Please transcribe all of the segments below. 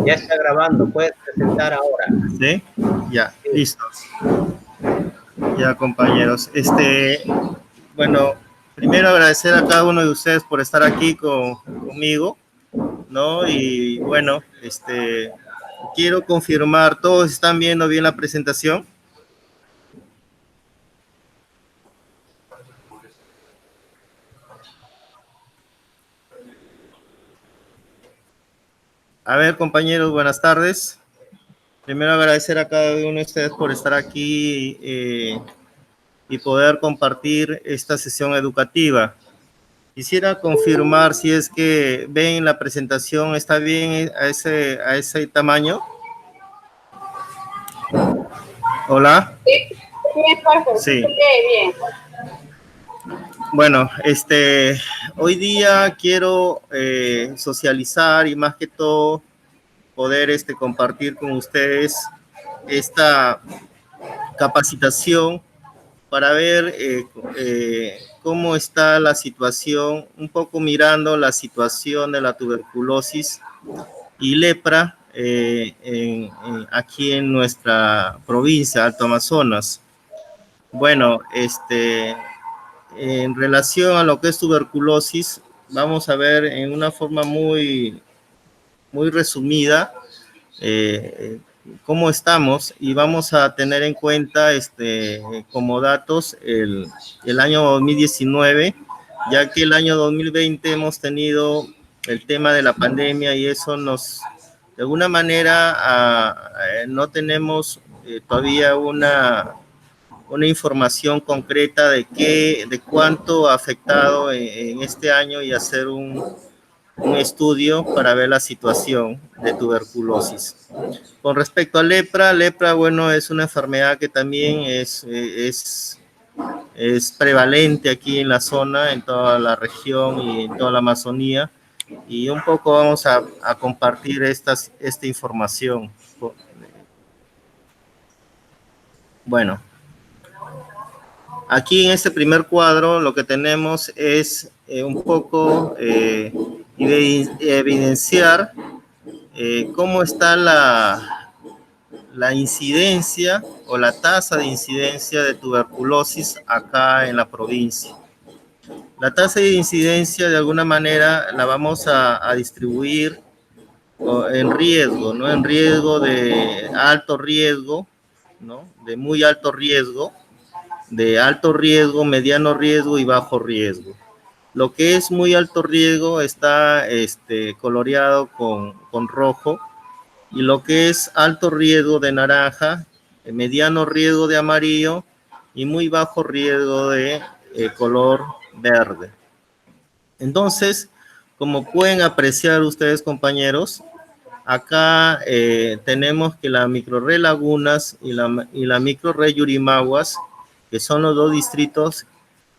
Ya está grabando, puedes presentar ahora. ¿Sí? Ya, sí. Listo. Ya, compañeros. Bueno, primero agradecer a cada uno de ustedes por estar aquí conmigo, ¿no? Y bueno, quiero confirmar, ¿todos están viendo bien la presentación? A ver, compañeros, buenas tardes. Primero agradecer a cada uno de ustedes por estar aquí y poder compartir esta sesión educativa. Quisiera confirmar si es que ven la presentación, ¿está bien a ese tamaño? ¿Hola? Sí. Bien. Bueno, hoy día quiero socializar y más que todo poder compartir con ustedes esta capacitación para ver cómo está la situación, un poco mirando la situación de la tuberculosis y lepra aquí en nuestra provincia, Alto Amazonas. Bueno, en relación a lo que es tuberculosis, vamos a ver en una forma muy resumida cómo estamos y vamos a tener en cuenta como datos el año 2019, ya que el año 2020 hemos tenido el tema de la pandemia y eso nos, de alguna manera, no tenemos todavía una información concreta de cuánto ha afectado en este año y hacer un estudio para ver la situación de tuberculosis. Con respecto a lepra, bueno, es una enfermedad que también es prevalente aquí en la zona, en toda la región y en toda la Amazonía, y un poco vamos a compartir esta información. Bueno, aquí en este primer cuadro lo que tenemos es un poco evidenciar cómo está la incidencia o la tasa de incidencia de tuberculosis acá en la provincia. La tasa de incidencia de alguna manera la vamos a distribuir en riesgo, ¿no? En riesgo de alto riesgo, ¿no? De muy alto riesgo, de alto riesgo, mediano riesgo y bajo riesgo. Lo que es muy alto riesgo está coloreado con rojo, y lo que es alto riesgo de naranja, mediano riesgo de amarillo y muy bajo riesgo de color verde. Entonces, como pueden apreciar ustedes, compañeros, acá tenemos que la microrred Lagunas y la microrred Yurimaguas, que son los dos distritos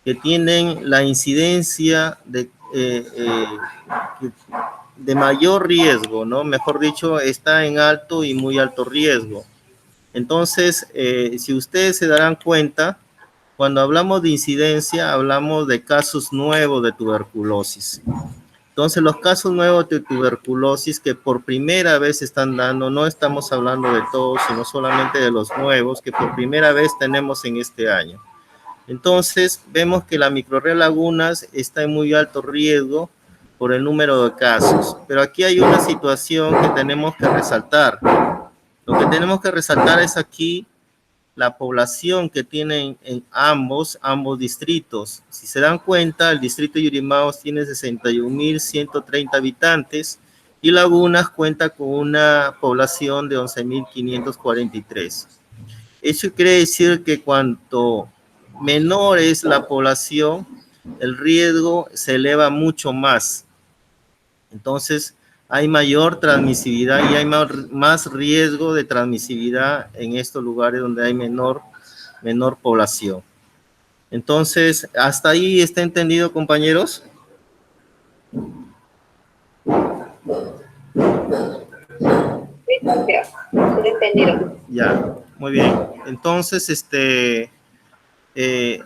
que tienen la incidencia de mayor riesgo, ¿no? Mejor dicho, está en alto y muy alto riesgo. Entonces, si ustedes se darán cuenta, cuando hablamos de incidencia, hablamos de casos nuevos de tuberculosis. Entonces, los casos nuevos de tuberculosis que por primera vez están dando, no estamos hablando de todos, sino solamente de los nuevos que por primera vez tenemos en este año. Entonces, vemos que la microrred Lagunas está en muy alto riesgo por el número de casos. Pero aquí hay una situación que tenemos que resaltar. Lo que tenemos que resaltar es aquí la población que tienen en ambos distritos. Si se dan cuenta, el distrito de Yurimaguas tiene 61.130 habitantes y Lagunas cuenta con una población de 11.543. Eso quiere decir que cuanto menor es la población, el riesgo se eleva mucho más. Entonces, hay mayor transmisibilidad y hay más riesgo de transmisibilidad en estos lugares donde hay menor población. Entonces, ¿hasta ahí está entendido, compañeros? Entendido. Ya, muy bien. Entonces,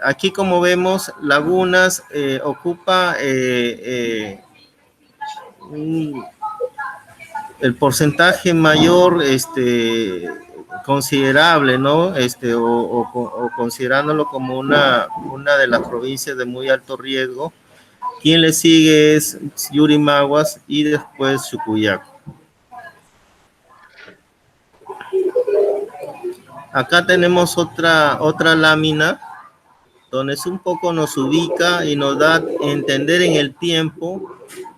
aquí como vemos, Lagunas ocupa el porcentaje mayor, considerable, ¿no? O considerándolo como una de las provincias de muy alto riesgo. Quien le sigue es Yurimaguas y después Chucuyaco. Acá tenemos otra lámina donde es un poco nos ubica y nos da a entender en el tiempo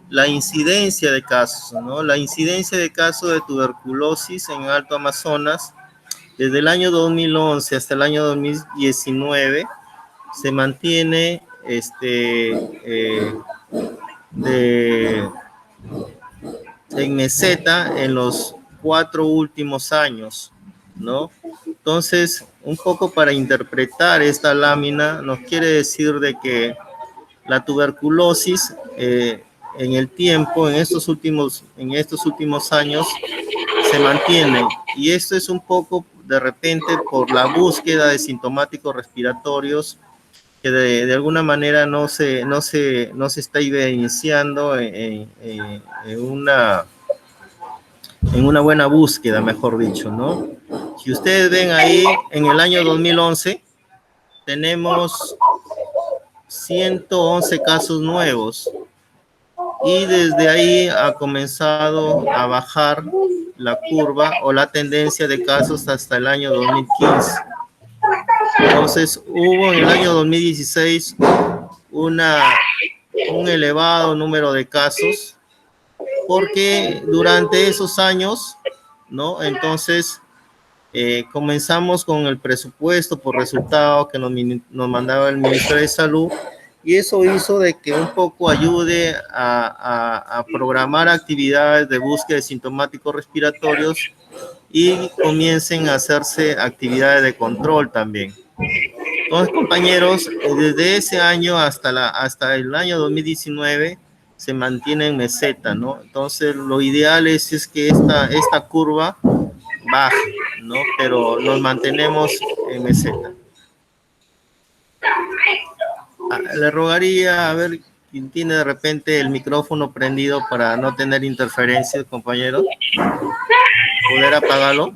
la incidencia de casos, ¿no? La incidencia de casos de tuberculosis en Alto Amazonas desde el año 2011 hasta el año 2019 se mantiene en meseta en los 4 últimos años, ¿no? Entonces, un poco para interpretar esta lámina, nos quiere decir de que la tuberculosis en el tiempo, en estos últimos años, se mantiene. Y esto es un poco de repente por la búsqueda de sintomáticos respiratorios que de alguna manera no se está iniciando en una buena búsqueda, mejor dicho, ¿no? Si ustedes ven ahí, en el año 2011 tenemos 111 casos nuevos y desde ahí ha comenzado a bajar la curva o la tendencia de casos hasta el año 2015. Entonces hubo en el año 2016 un elevado número de casos porque durante esos años, ¿no? Entonces comenzamos con el presupuesto por resultado que nos mandaba el Ministerio de Salud y eso hizo de que un poco ayude a programar actividades de búsqueda de sintomáticos respiratorios y comiencen a hacerse actividades de control también. Entonces, compañeros, desde ese año hasta el año 2019 se mantiene en meseta, ¿no? Entonces, lo ideal es que esta curva baje, ¿no? Pero nos mantenemos en meseta. Le rogaría a ver quién tiene de repente el micrófono prendido para no tener interferencias, compañero. ¿Poder apagarlo?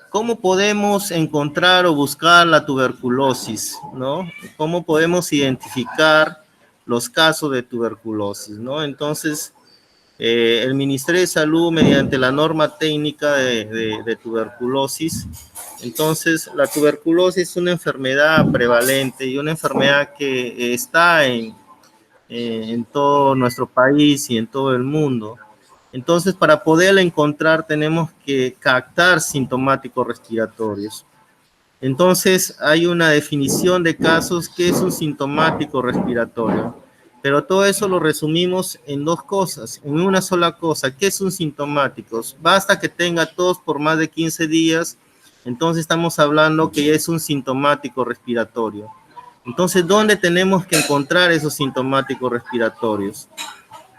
¿Cómo podemos encontrar o buscar la tuberculosis, ¿no? ¿Cómo podemos identificar los casos de tuberculosis, ¿no? Entonces, el Ministerio de Salud, mediante la norma técnica de tuberculosis, entonces la tuberculosis es una enfermedad prevalente y una enfermedad que está en todo nuestro país y en todo el mundo. Entonces, para poderla encontrar, tenemos que captar sintomáticos respiratorios. Entonces, hay una definición de casos que es un sintomático respiratorio. Pero todo eso lo resumimos en dos cosas, en una sola cosa. ¿Qué es un sintomático? Basta que tenga tos por más de 15 días, entonces estamos hablando que es un sintomático respiratorio. Entonces, ¿dónde tenemos que encontrar esos sintomáticos respiratorios?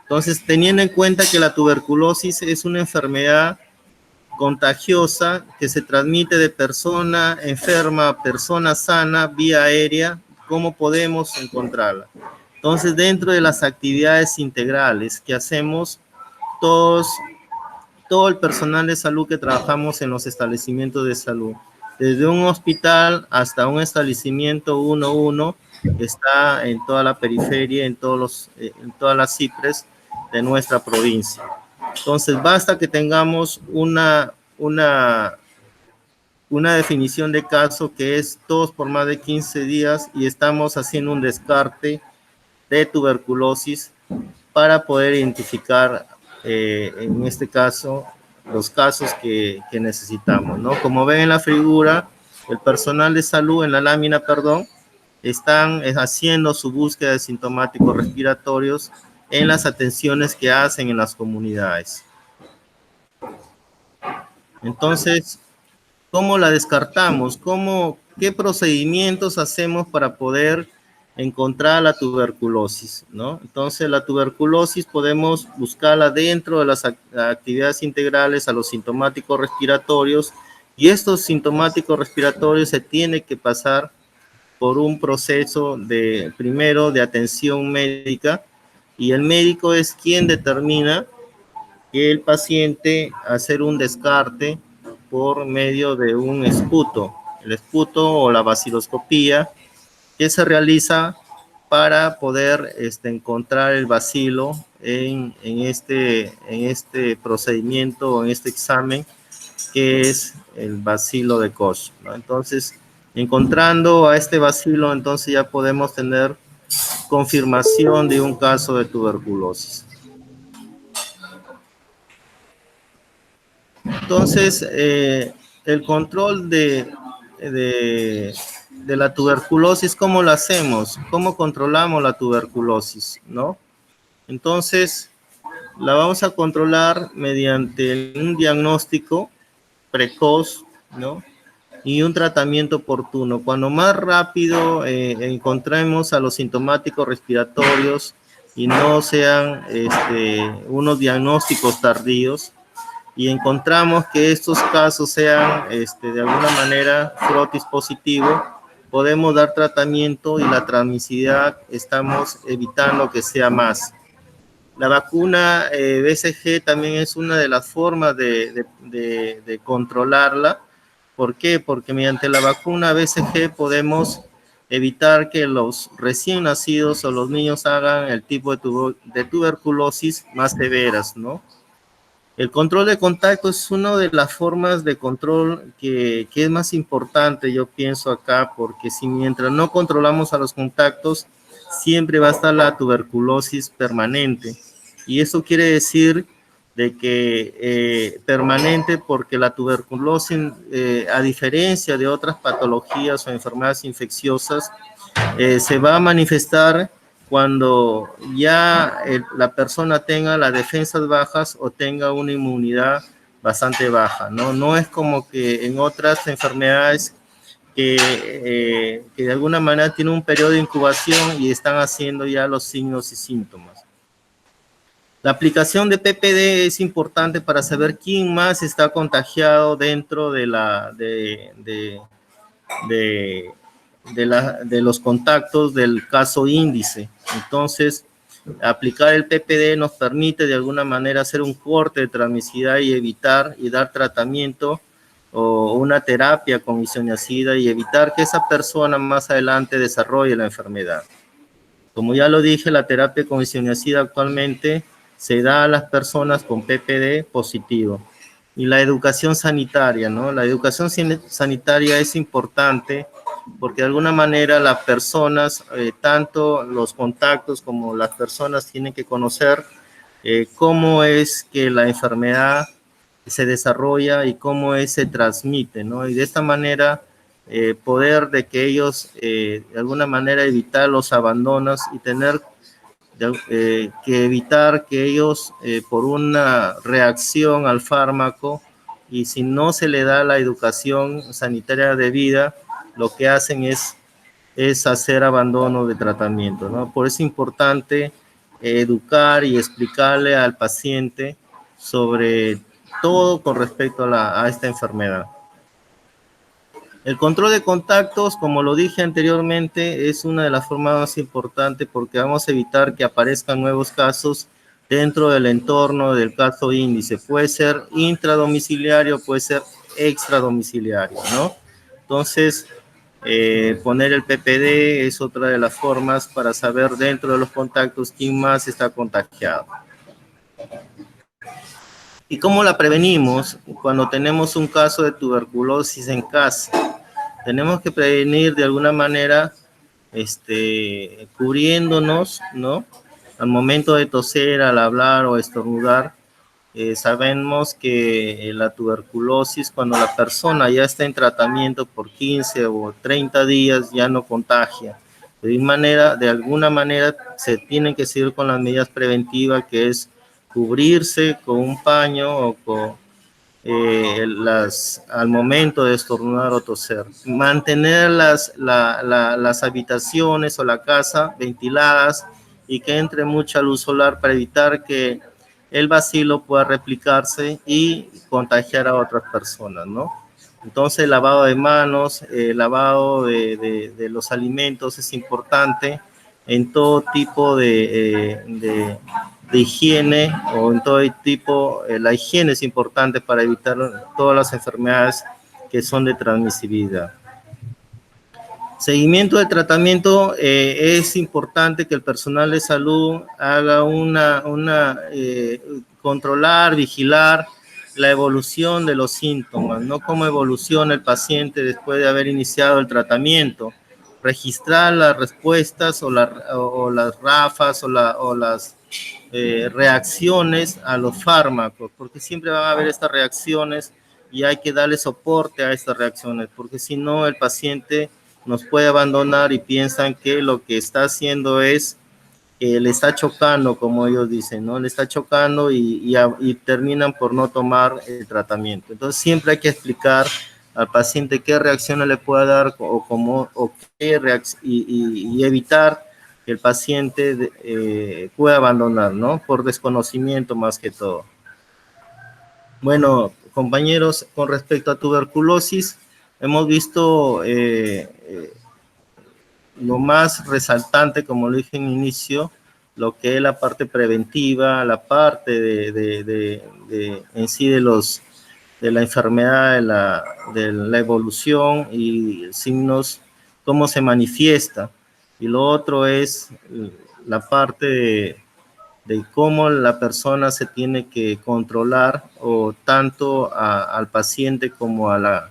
Entonces, teniendo en cuenta que la tuberculosis es una enfermedad contagiosa que se transmite de persona enferma a persona sana vía aérea, ¿cómo podemos encontrarla? Entonces, dentro de las actividades integrales que hacemos todo el personal de salud que trabajamos en los establecimientos de salud, desde un hospital hasta un establecimiento 1-1, que está en toda la periferia, en todas las CIPRES de nuestra provincia. Entonces, basta que tengamos una definición de caso que es tos por más de 15 días y estamos haciendo un descarte de tuberculosis para poder identificar, en este caso, los casos que necesitamos, ¿no? Como ven en la figura, el personal de salud, en la lámina, perdón, están haciendo su búsqueda de sintomáticos respiratorios en las atenciones que hacen en las comunidades. Entonces, ¿cómo la descartamos? ¿Qué procedimientos hacemos para poder encontrar la tuberculosis, ¿no? Entonces, la tuberculosis podemos buscarla dentro de las actividades integrales a los sintomáticos respiratorios, y estos sintomáticos respiratorios se tiene que pasar por un proceso de, primero, de atención médica, y el médico es quien determina que el paciente hacer un descarte por medio de un esputo, el esputo o la baciloscopía, que se realiza para poder encontrar el bacilo en este procedimiento o en este examen, que es el bacilo de Koch, ¿no? Entonces, encontrando a este bacilo, entonces ya podemos tener confirmación de un caso de tuberculosis. Entonces, el control de la tuberculosis, ¿cómo lo hacemos? ¿Cómo controlamos la tuberculosis, no? Entonces, la vamos a controlar mediante un diagnóstico precoz, ¿no? Y un tratamiento oportuno. Cuando más rápido encontremos a los sintomáticos respiratorios y no sean unos diagnósticos tardíos, y encontramos que estos casos sean de alguna manera frotis positivo, podemos dar tratamiento y la transmisibilidad estamos evitando que sea más. La vacuna BCG también es una de las formas de controlarla. ¿Por qué? Porque mediante la vacuna BCG podemos evitar que los recién nacidos o los niños hagan el tipo de tuberculosis más severas, ¿no? El control de contacto es una de las formas de control que es más importante, yo pienso acá, porque si mientras no controlamos a los contactos, siempre va a estar la tuberculosis permanente. Y eso quiere decir de que permanente, porque la tuberculosis, a diferencia de otras patologías o enfermedades infecciosas, se va a manifestar cuando ya la persona tenga las defensas bajas o tenga una inmunidad bastante baja, ¿no? No es como que en otras enfermedades que de alguna manera tienen un periodo de incubación y están haciendo ya los signos y síntomas. La aplicación de PPD es importante para saber quién más está contagiado dentro de los contactos del caso índice. Entonces, aplicar el PPD nos permite de alguna manera hacer un corte de transmisibilidad y evitar y dar tratamiento o una terapia con isoniazida y evitar que esa persona más adelante desarrolle la enfermedad. Como ya lo dije, la terapia con isoniazida actualmente se da a las personas con PPD positivo. Y la educación sanitaria, ¿no? La educación sanitaria es importante porque de alguna manera las personas, tanto los contactos como las personas tienen que conocer cómo es que la enfermedad se desarrolla y cómo se transmite, ¿no? Y de esta manera poder de que ellos de alguna manera evitar los abandonos y tener que evitar que ellos por una reacción al fármaco y si no se le da la educación sanitaria debida, lo que hacen es hacer abandono de tratamiento, ¿no? Por eso es importante educar y explicarle al paciente sobre todo con respecto a esta enfermedad. El control de contactos, como lo dije anteriormente, es una de las formas más importantes porque vamos a evitar que aparezcan nuevos casos dentro del entorno del caso índice. Puede ser intradomiciliario, puede ser extradomiciliario, ¿no? Entonces, poner el PPD es otra de las formas para saber dentro de los contactos quién más está contagiado. ¿Y cómo la prevenimos cuando tenemos un caso de tuberculosis en casa? Tenemos que prevenir de alguna manera cubriéndonos, ¿no? Al momento de toser, al hablar o estornudar, sabemos que la tuberculosis, cuando la persona ya está en tratamiento por 15 o 30 días, ya no contagia. De alguna manera se tienen que seguir con las medidas preventivas, que es cubrirse con un paño al momento de estornudar o toser. Mantener las habitaciones o la casa ventiladas y que entre mucha luz solar para evitar que el bacilo pueda replicarse y contagiar a otras personas, ¿no? Entonces, el lavado de manos, lavado de los alimentos es importante en todo tipo de higiene o en todo tipo, la higiene es importante para evitar todas las enfermedades que son de transmisibilidad. Seguimiento del tratamiento, es importante que el personal de salud haga controlar, vigilar la evolución de los síntomas, no cómo evoluciona el paciente después de haber iniciado el tratamiento, registrar las respuestas o las rafas o las reacciones a los fármacos, porque siempre van a haber estas reacciones y hay que darle soporte a estas reacciones, porque si no el paciente nos puede abandonar y piensan que lo que está haciendo es le está chocando, como ellos dicen, ¿no? Le está chocando y terminan por no tomar el tratamiento. Entonces siempre hay que explicar al paciente qué reacciones le puede dar y evitar que el paciente pueda abandonar, ¿no? Por desconocimiento más que todo. Bueno, compañeros, con respecto a tuberculosis, hemos visto lo más resaltante, como lo dije en inicio, lo que es la parte preventiva, la parte en sí de la enfermedad, de la evolución y signos, cómo se manifiesta. Y lo otro es la parte de cómo la persona se tiene que controlar o tanto al paciente como a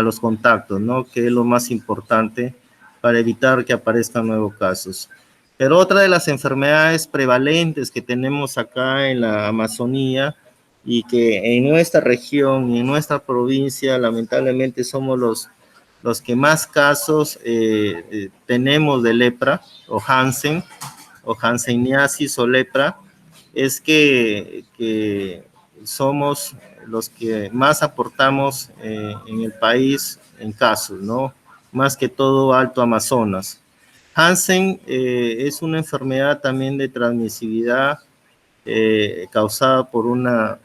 los contactos, ¿no? Que es lo más importante para evitar que aparezcan nuevos casos. Pero otra de las enfermedades prevalentes que tenemos acá en la Amazonía y que en nuestra región y en nuestra provincia lamentablemente somos los que más casos tenemos de lepra o Hansen o hanseníasis o lepra, es que somos los que más aportamos en el país en casos, ¿no? Más que todo Alto Amazonas. Hansen es una enfermedad también de transmisibilidad causada por una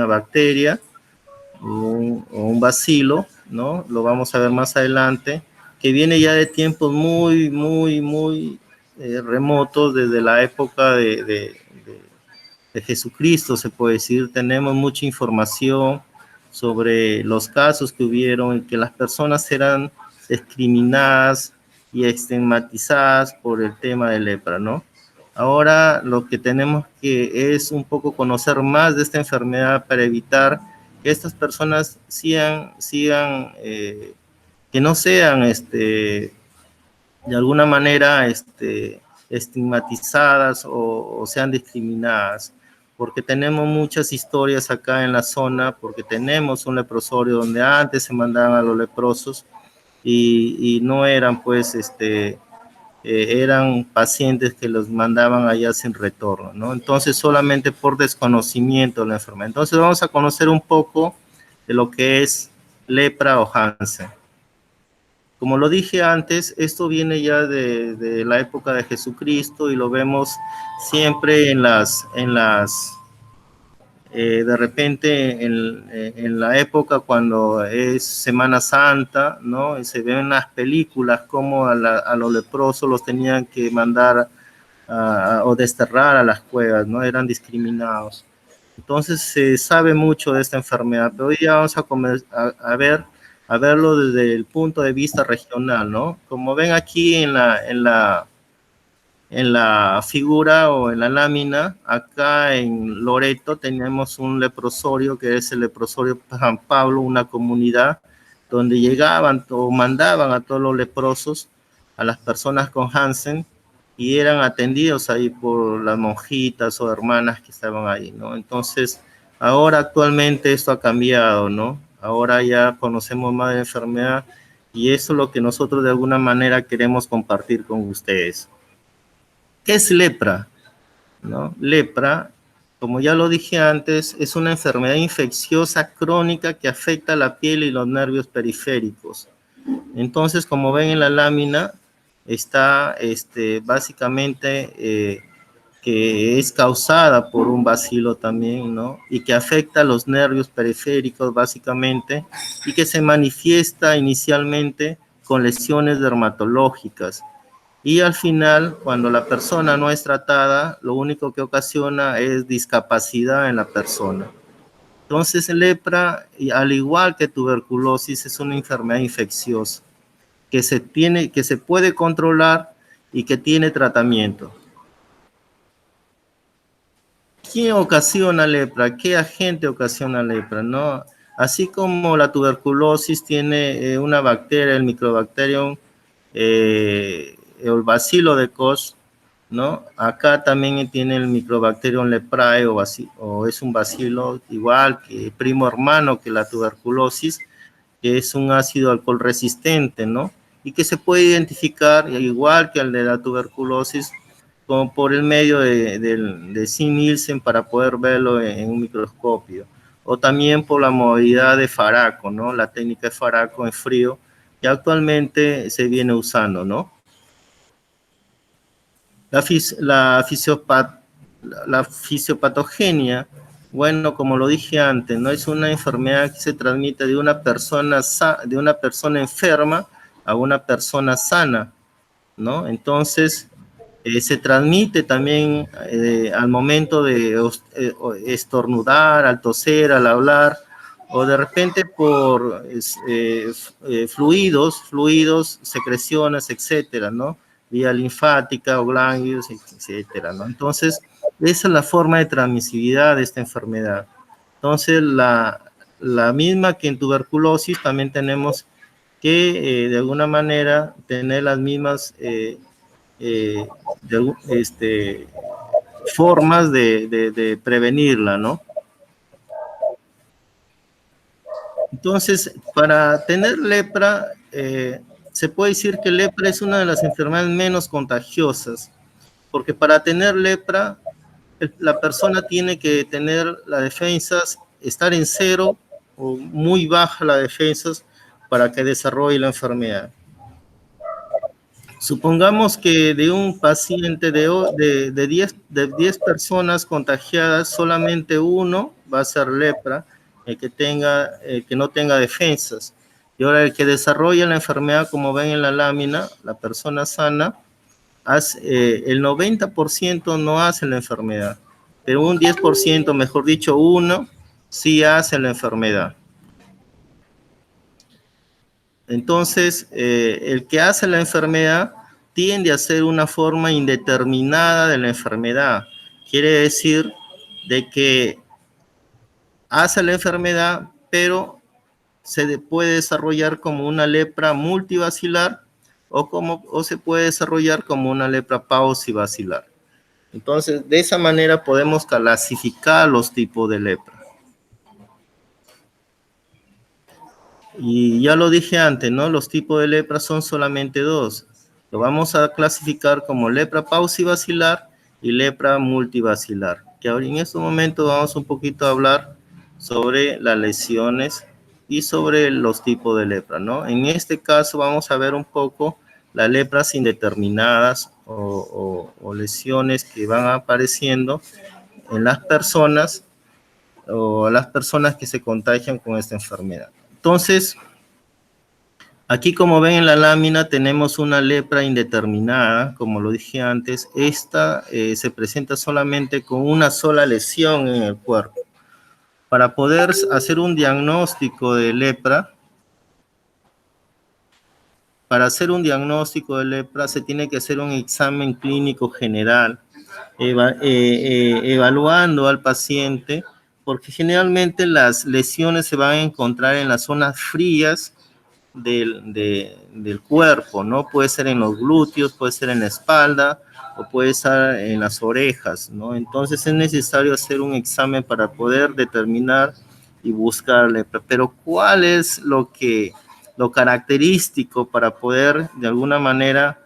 bacteria o un bacilo, ¿no? Lo vamos a ver más adelante, que viene ya de tiempos muy remotos, desde la época de Jesucristo, se puede decir. Tenemos mucha información sobre los casos que hubieron, en que las personas eran discriminadas y estigmatizadas por el tema de lepra, ¿no? Ahora lo que tenemos que es un poco conocer más de esta enfermedad para evitar que estas personas sigan que no sean de alguna manera estigmatizadas o sean discriminadas, porque tenemos muchas historias acá en la zona, porque tenemos un leprosorio donde antes se mandaban a los leprosos y no eran pues eran pacientes que los mandaban allá sin retorno, ¿no? Entonces solamente por desconocimiento de la enfermedad. Entonces vamos a conocer un poco de lo que es lepra o Hansen. Como lo dije antes, esto viene ya de la época de Jesucristo y lo vemos siempre de repente en la época cuando es Semana Santa, ¿no? Y se ven en las películas como a los leprosos los tenían que mandar o desterrar a las cuevas, ¿no? Eran discriminados. Entonces se sabe mucho de esta enfermedad, pero hoy ya vamos a verlo desde el punto de vista regional, ¿no? Como ven aquí en la figura o en la lámina, acá en Loreto tenemos un leprosorio que es el leprosorio San Pablo, una comunidad donde llegaban o mandaban a todos los leprosos, a las personas con Hansen, y eran atendidos ahí por las monjitas o hermanas que estaban ahí, ¿no? Entonces, ahora actualmente esto ha cambiado, ¿no? Ahora ya conocemos más de la enfermedad y eso es lo que nosotros de alguna manera queremos compartir con ustedes. ¿Qué es lepra? ¿No? Lepra como ya lo dije antes, es una enfermedad infecciosa crónica que afecta la piel y los nervios periféricos. Entonces, como ven en la lámina, está básicamente que es causada por un bacilo también, ¿no? Y que afecta a los nervios periféricos básicamente y que se manifiesta inicialmente con lesiones dermatológicas. Y al final, cuando la persona no es tratada, lo único que ocasiona es discapacidad en la persona. Entonces, lepra, al igual que tuberculosis, es una enfermedad infecciosa que se puede controlar y que tiene tratamiento. ¿Quién ocasiona lepra? ¿Qué agente ocasiona lepra? ¿No? Así como la tuberculosis tiene una bacteria, el Mycobacterium, el bacilo de Koch, ¿no? Acá también tiene el Mycobacterium leprae o es un bacilo igual que primo hermano que la tuberculosis, que es un ácido alcohol resistente, ¿no? Y que se puede identificar igual que el de la tuberculosis como por el medio de Sim-Nielsen para poder verlo en un microscopio, o también por la modalidad de Faraco, ¿no? La técnica de Faraco en frío, que actualmente se viene usando, ¿no? La fisiopatogenia, bueno, como lo dije antes, no es una enfermedad que se transmite de una persona enferma a una persona sana, ¿no? Entonces, se transmite también al momento de estornudar, al toser, al hablar, o de repente por fluidos, secreciones, etcétera, ¿no? Vía linfática o ganglios, etcétera, ¿no? Entonces, esa es la forma de transmisibilidad de esta enfermedad. Entonces, la misma que en tuberculosis, también tenemos que, de alguna manera, tener las mismas formas de prevenirla, ¿no? Entonces, para tener lepra, se puede decir que lepra es una de las enfermedades menos contagiosas, porque para tener lepra, la persona tiene que tener las defensas, estar en cero o muy baja las defensas para que desarrolle la enfermedad. Supongamos que de un paciente de 10 personas contagiadas, solamente uno va a ser lepra, el que no tenga defensas. Y ahora el que desarrolla la enfermedad, como ven en la lámina, la persona sana, el 90% no hace la enfermedad, pero un 10%, mejor dicho, uno, sí hace la enfermedad. Entonces, el que hace la enfermedad tiende a ser una forma indeterminada de la enfermedad. Quiere decir de que hace la enfermedad, pero se puede desarrollar como una lepra multibacilar o se puede desarrollar como una lepra paucibacilar. Entonces, de esa manera podemos clasificar los tipos de lepra. Y ya lo dije antes, ¿no? Los tipos de lepra son solamente dos. Lo vamos a clasificar como lepra paucibacilar y lepra multibacilar. Que ahora en este momento vamos un poquito a hablar sobre las lesiones y sobre los tipos de lepra, ¿no? En este caso vamos a ver un poco las lepras indeterminadas o lesiones que van apareciendo en las personas o las personas que se contagian con esta enfermedad. Entonces, aquí como ven en la lámina tenemos una lepra indeterminada, como lo dije antes. Esta se presenta solamente con una sola lesión en el cuerpo. Para poder hacer un diagnóstico de lepra, se tiene que hacer un examen clínico general, evaluando al paciente, porque generalmente las lesiones se van a encontrar en las zonas frías del cuerpo, ¿no? Puede ser en los glúteos, puede ser en la espalda o puede ser en las orejas, ¿no? Entonces es necesario hacer un examen para poder determinar y buscarle. Pero ¿cuál es lo característico para poder de alguna manera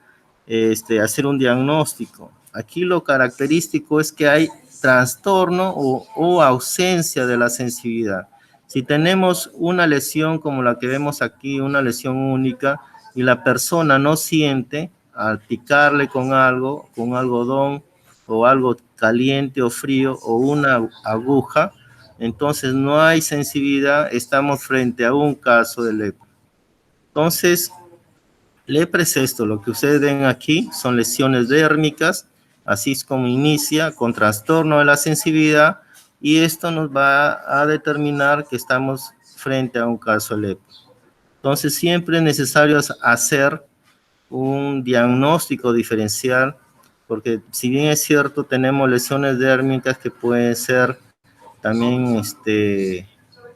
hacer un diagnóstico? Aquí lo característico es que hay trastorno o ausencia de la sensibilidad. Si tenemos una lesión como la que vemos aquí, una lesión única, y la persona no siente al picarle con algo, con algodón o algo caliente o frío o una aguja, entonces no hay sensibilidad, estamos frente a un caso de lepra. Entonces, lepra es esto, lo que ustedes ven aquí son lesiones dérmicas, así es como inicia, con trastorno de la sensibilidad, y esto nos va a determinar que estamos frente a un caso de lepra. Entonces, siempre es necesario hacer un diagnóstico diferencial, porque si bien es cierto, tenemos lesiones dérmicas que pueden ser también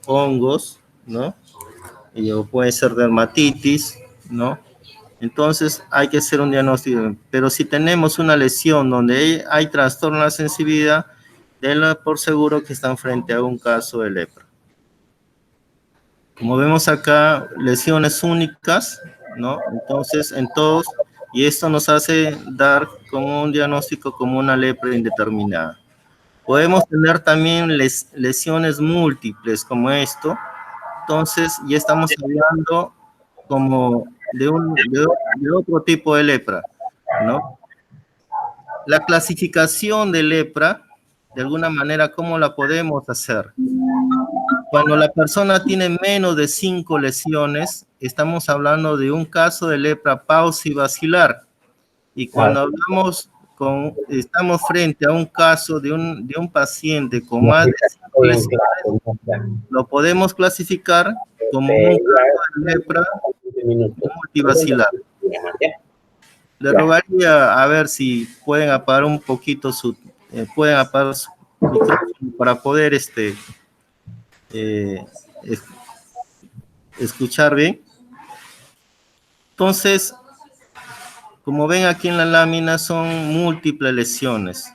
hongos, ¿no? O puede ser dermatitis, ¿no? Entonces hay que hacer un diagnóstico. Pero si tenemos una lesión donde hay trastorno de la sensibilidad, denla por seguro que están frente a un caso de lepra. Como vemos acá, lesiones únicas, ¿no? Entonces, en todos, y esto nos hace dar como un diagnóstico como una lepra indeterminada. Podemos tener también lesiones múltiples como esto, entonces ya estamos hablando como de otro tipo de lepra, ¿no? La clasificación de lepra, de alguna manera, ¿cómo la podemos hacer? Cuando la persona tiene menos de 5 lesiones, estamos hablando de un caso de lepra paucivacilar. Y cuando estamos frente a un caso de un paciente con más de 5 lesiones, lo podemos clasificar como un caso de lepra multivacilar. Le rogaría a ver si pueden apagar un poquito pueden apagar su micrófono para poder escuchar bien. Entonces, como ven aquí en la lámina, son múltiples lesiones.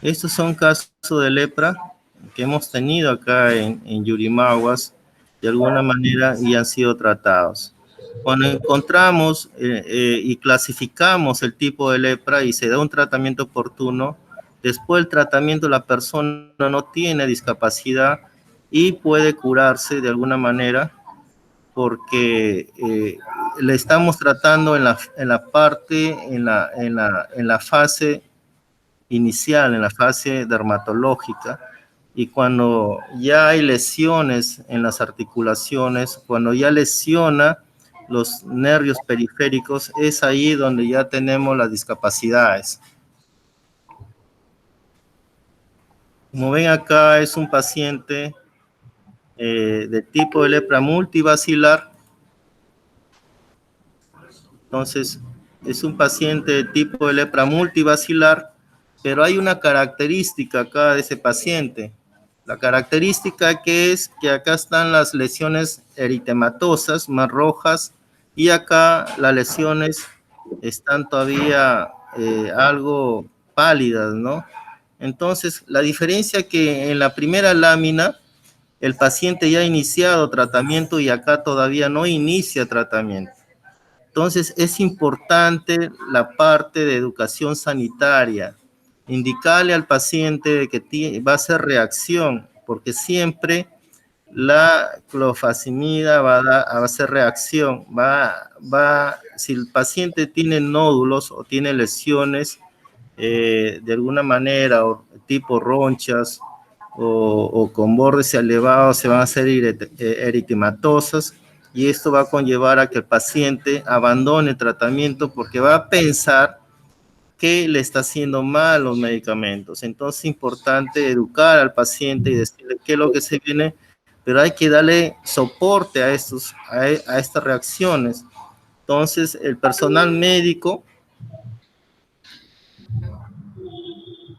Estos son casos de lepra que hemos tenido acá en Yurimaguas, de alguna manera, y han sido tratados. Cuando encontramos y clasificamos el tipo de lepra y se da un tratamiento oportuno, después del tratamiento la persona no tiene discapacidad y puede curarse de alguna manera porque le estamos tratando en la fase inicial, en la fase dermatológica, y cuando ya hay lesiones en las articulaciones, cuando ya lesiona los nervios periféricos, es ahí donde ya tenemos las discapacidades. Como ven acá, es un paciente de tipo de lepra multivacilar. Entonces, es un paciente de tipo de lepra multivacilar, pero hay una característica acá de ese paciente. La característica que es que acá están las lesiones eritematosas más rojas y acá las lesiones están todavía algo pálidas, ¿no? Entonces, la diferencia que en la primera lámina el paciente ya ha iniciado tratamiento y acá todavía no inicia tratamiento. Entonces, es importante la parte de educación sanitaria, indicarle al paciente que va a hacer reacción, porque siempre la clofazimida va a hacer reacción, si el paciente tiene nódulos o tiene lesiones de alguna manera, o tipo ronchas, o con bordes elevados, se van a hacer eritematosas, y esto va a conllevar a que el paciente abandone el tratamiento porque va a pensar que le está haciendo mal los medicamentos. Entonces es importante educar al paciente y decirle qué es lo que se viene, pero hay que darle soporte a estas reacciones. Entonces el personal médico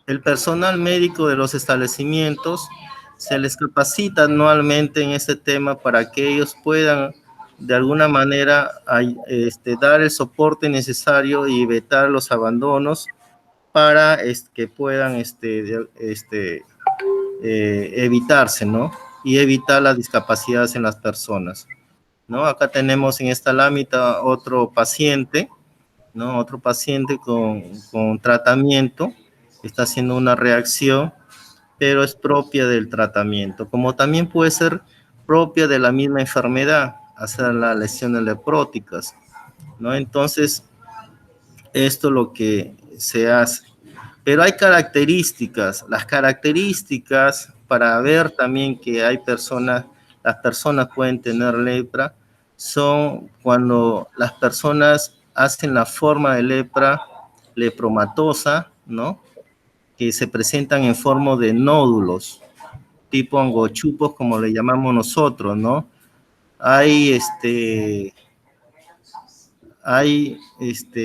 de los establecimientos se les capacita anualmente en este tema para que ellos puedan de alguna manera dar el soporte necesario y evitar los abandonos para que puedan evitarse, ¿no? Y evitar las discapacidades en las personas, ¿no? Acá tenemos en esta lámina otro paciente, ¿no? Otro paciente con tratamiento. está haciendo una reacción, pero es propia del tratamiento, como también puede ser propia de la misma enfermedad, hacer las lesiones lepróticas, ¿no? Entonces, esto es lo que se hace. Pero hay características, las características para ver también que hay personas, las personas pueden tener lepra, son cuando las personas hacen la forma de lepra lepromatosa, ¿no? Que se presentan en forma de nódulos, tipo angochupos, como le llamamos nosotros, ¿no? Hay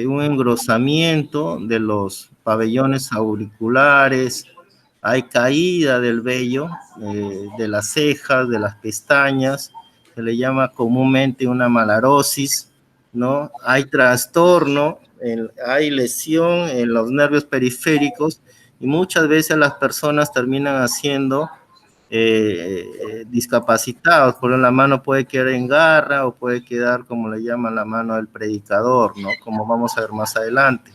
un engrosamiento de los pabellones auriculares, hay caída del vello, de las cejas, de las pestañas, se le llama comúnmente una malarosis, ¿no? Hay trastorno, hay lesión en los nervios periféricos y muchas veces las personas terminan haciendo discapacitados, por ejemplo, la mano puede quedar en garra o puede quedar, como le llaman, la mano del predicador, ¿no? Como vamos a ver más adelante.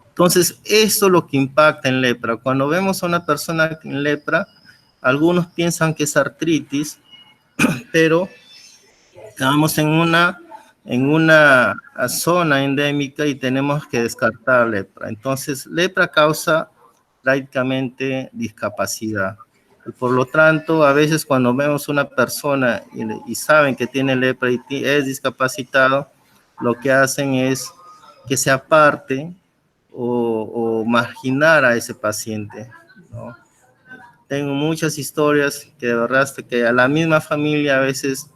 Entonces, eso es lo que impacta en lepra. Cuando vemos a una persona en lepra, algunos piensan que es artritis, pero estamos en una zona endémica y tenemos que descartar lepra. Entonces, lepra causa prácticamente discapacidad. Y por lo tanto, a veces cuando vemos una persona y saben que tiene lepra y es discapacitado, lo que hacen es que se aparte o marginar a ese paciente, ¿no? Tengo muchas historias que de verdad hasta que a la misma familia a veces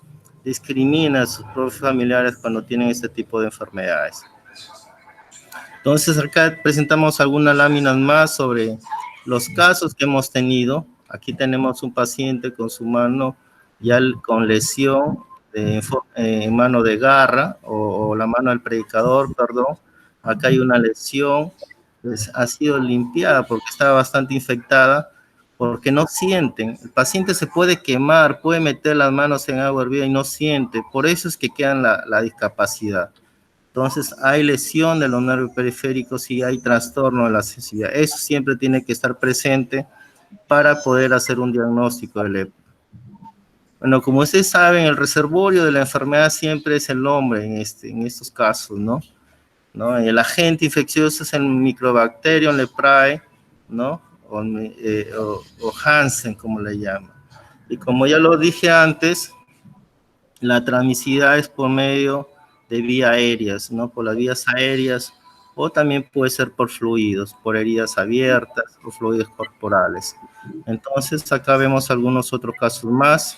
discrimina a sus propios familiares cuando tienen este tipo de enfermedades. Entonces acá presentamos algunas láminas más sobre los casos que hemos tenido. Aquí tenemos un paciente con su mano ya con lesión en mano de garra o la mano del predicador, perdón. Acá hay una lesión, pues, ha sido limpiada porque estaba bastante infectada, porque no sienten. El paciente se puede quemar, puede meter las manos en agua hervida y no siente. Por eso es que queda la discapacidad. Entonces, hay lesión de los nervios periféricos y hay trastorno de la sensibilidad. Eso siempre tiene que estar presente para poder hacer un diagnóstico de lepra. Bueno, como ustedes saben, el reservorio de la enfermedad siempre es el hombre en estos casos, ¿no? El agente infeccioso es el Microbacterium leprae, ¿no? O Hansen, como le llaman. Y como ya lo dije antes, la transmisibilidad es por medio de vías aéreas, ¿no? Por las vías aéreas, o también puede ser por fluidos, por heridas abiertas o fluidos corporales. Entonces, acá vemos algunos otros casos más.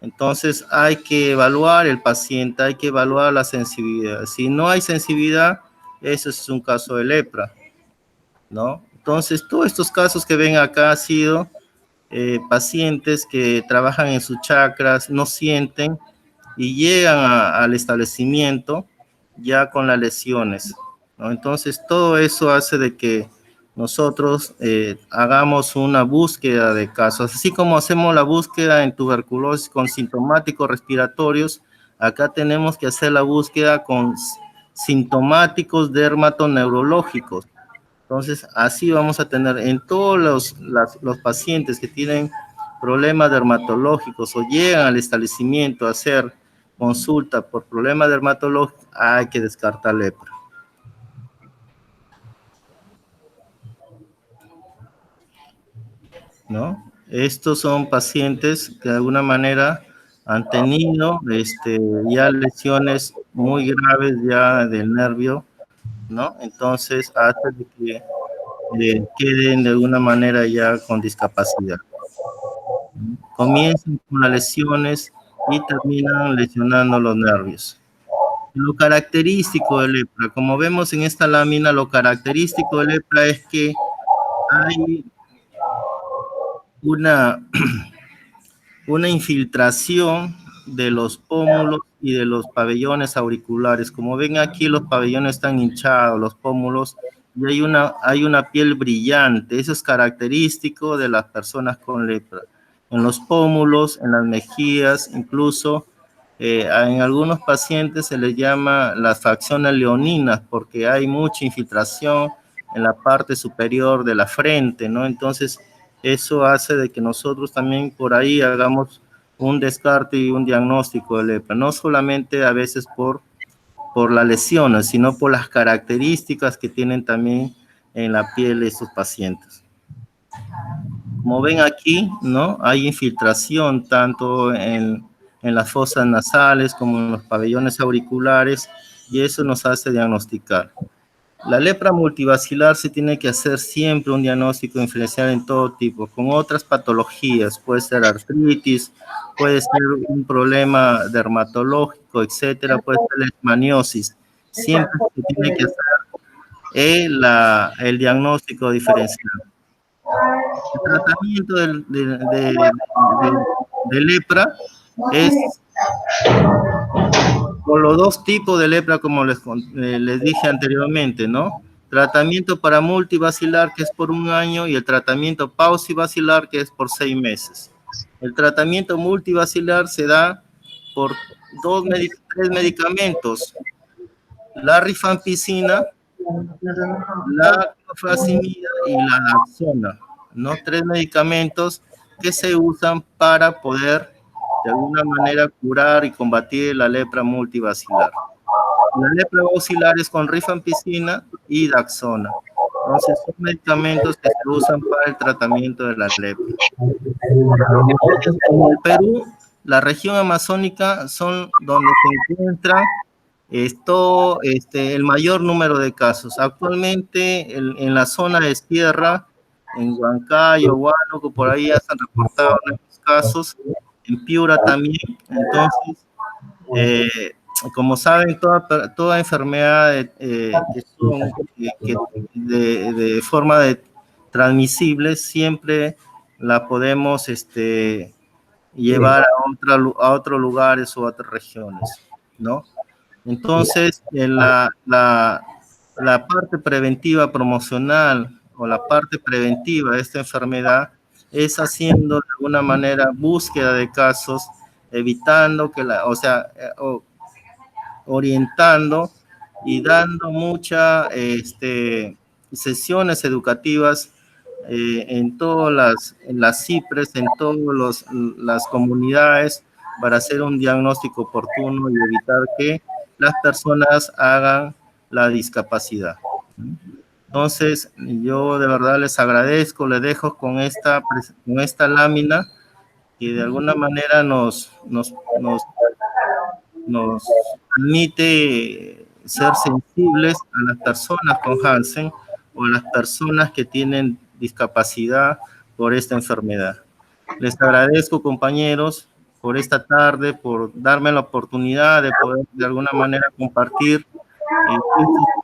Entonces, hay que evaluar el paciente, hay que evaluar la sensibilidad. Si no hay sensibilidad, eso es un caso de lepra, ¿no? Entonces, todos estos casos que ven acá han sido pacientes que trabajan en sus chakras, no sienten, y llegan al establecimiento ya con las lesiones, ¿no? Entonces, todo eso hace de que nosotros hagamos una búsqueda de casos, así como hacemos la búsqueda en tuberculosis con sintomáticos respiratorios, acá tenemos que hacer la búsqueda con sintomáticos dermatoneurológicos. Entonces, así vamos a tener en todos los pacientes que tienen problemas dermatológicos o llegan al establecimiento a hacer consulta por problemas dermatológicos, hay que descartar lepra, ¿no? Estos son pacientes que de alguna manera han tenido ya lesiones muy graves ya del nervio, ¿no? Entonces, hace que queden de alguna manera ya con discapacidad. Comienzan con las lesiones y terminan lesionando los nervios. Lo característico de lepra, como vemos en esta lámina, lo característico de lepra es que hay una, una infiltración de los pómulos y de los pabellones auriculares. Como ven aquí, los pabellones están hinchados, los pómulos, y hay una piel brillante. Eso es característico de las personas con lepra. En los pómulos, en las mejillas, incluso en algunos pacientes se les llama las facciones leoninas porque hay mucha infiltración en la parte superior de la frente, ¿no? Entonces, eso hace de que nosotros también por ahí hagamos un descarte y un diagnóstico de lepra, no solamente a veces por las lesiones, sino por las características que tienen también en la piel de estos pacientes. Como ven aquí, ¿no? Hay infiltración tanto en las fosas nasales como en los pabellones auriculares, y eso nos hace diagnosticar. La lepra multivacilar se tiene que hacer siempre un diagnóstico diferencial en todo tipo, con otras patologías, puede ser artritis, puede ser un problema dermatológico, etcétera, puede ser leishmaniosis. Siempre se tiene que hacer el diagnóstico diferencial. El tratamiento de lepra es por los dos tipos de lepra, como les dije anteriormente, ¿no? Tratamiento para multivacilar, que es por 1 año, y el tratamiento pausivacilar, que es por 6 meses. El tratamiento multivacilar se da por 3 medicamentos: la rifampicina, la clofazimida y la daxona, ¿no? 3 medicamentos que se usan para poder, de alguna manera, curar y combatir la lepra multivacilar. La lepra basilar es con rifampicina y daxona. Entonces, son medicamentos que se usan para el tratamiento de la lepra. En el Perú, la región amazónica son donde se encuentra el mayor número de casos. Actualmente, en la zona de sierra, en Huancayo, Huánuco, por ahí ya se han reportado nuevos casos, en Piura también. Entonces, como saben, toda enfermedad de forma transmisible, siempre la podemos llevar a otros lugares o a otras regiones, ¿no? Entonces, la parte preventiva promocional o la parte preventiva de esta enfermedad es haciendo de alguna manera búsqueda de casos, evitando orientando y dando muchas sesiones educativas en todas las CIPRES, en todas las comunidades, para hacer un diagnóstico oportuno y evitar que las personas hagan la discapacidad. Entonces, yo de verdad les agradezco, les dejo con esta lámina que de alguna manera nos permite ser sensibles a las personas con Hansen o a las personas que tienen discapacidad por esta enfermedad. Les agradezco, compañeros, por esta tarde, por darme la oportunidad de poder de alguna manera compartir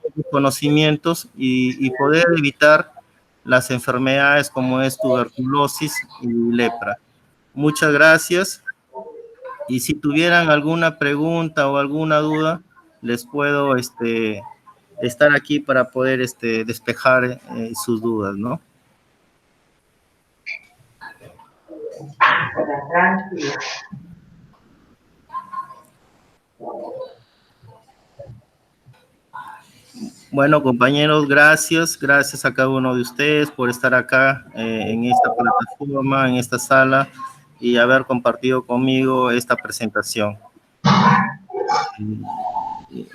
estos conocimientos y poder evitar las enfermedades como es tuberculosis y lepra. Muchas gracias. Y si tuvieran alguna pregunta o alguna duda, les puedo estar aquí para poder despejar sus dudas, ¿no? Bueno, compañeros, gracias a cada uno de ustedes por estar acá en esta plataforma, en esta sala, y haber compartido conmigo esta presentación.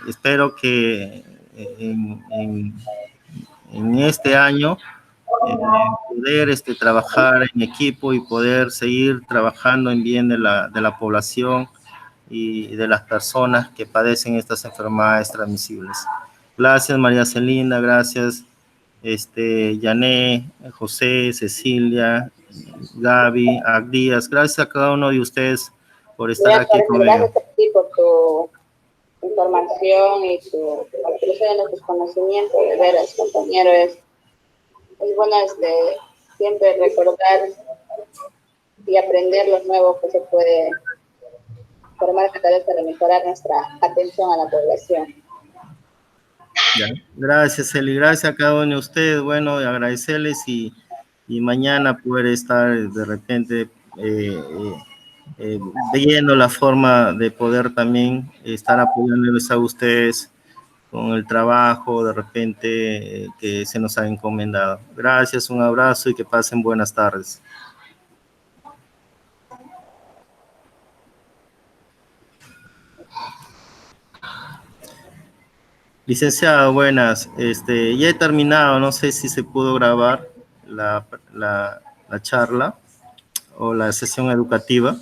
Espero que en este año poder trabajar en equipo y poder seguir trabajando en bien de la población y de las personas que padecen estas enfermedades transmisibles. Gracias, María Celina, gracias, Yané, José, Cecilia, Gaby, Agdías, gracias a cada uno de ustedes por estar aquí conmigo. Gracias a ti por tu información y tu expresión de tus conocimientos, de veras, compañero. Es bueno siempre recordar y aprender lo nuevo que se puede formar cada vez para mejorar nuestra atención a la población. Ya. Gracias, Eli, gracias a cada uno de ustedes. Bueno, agradecerles y mañana poder estar de repente viendo la forma de poder también estar apoyándoles a ustedes con el trabajo de repente que se nos ha encomendado. Gracias, un abrazo y que pasen buenas tardes. Licenciado, buenas. Ya he terminado, no sé si se pudo grabar la charla o la sesión educativa.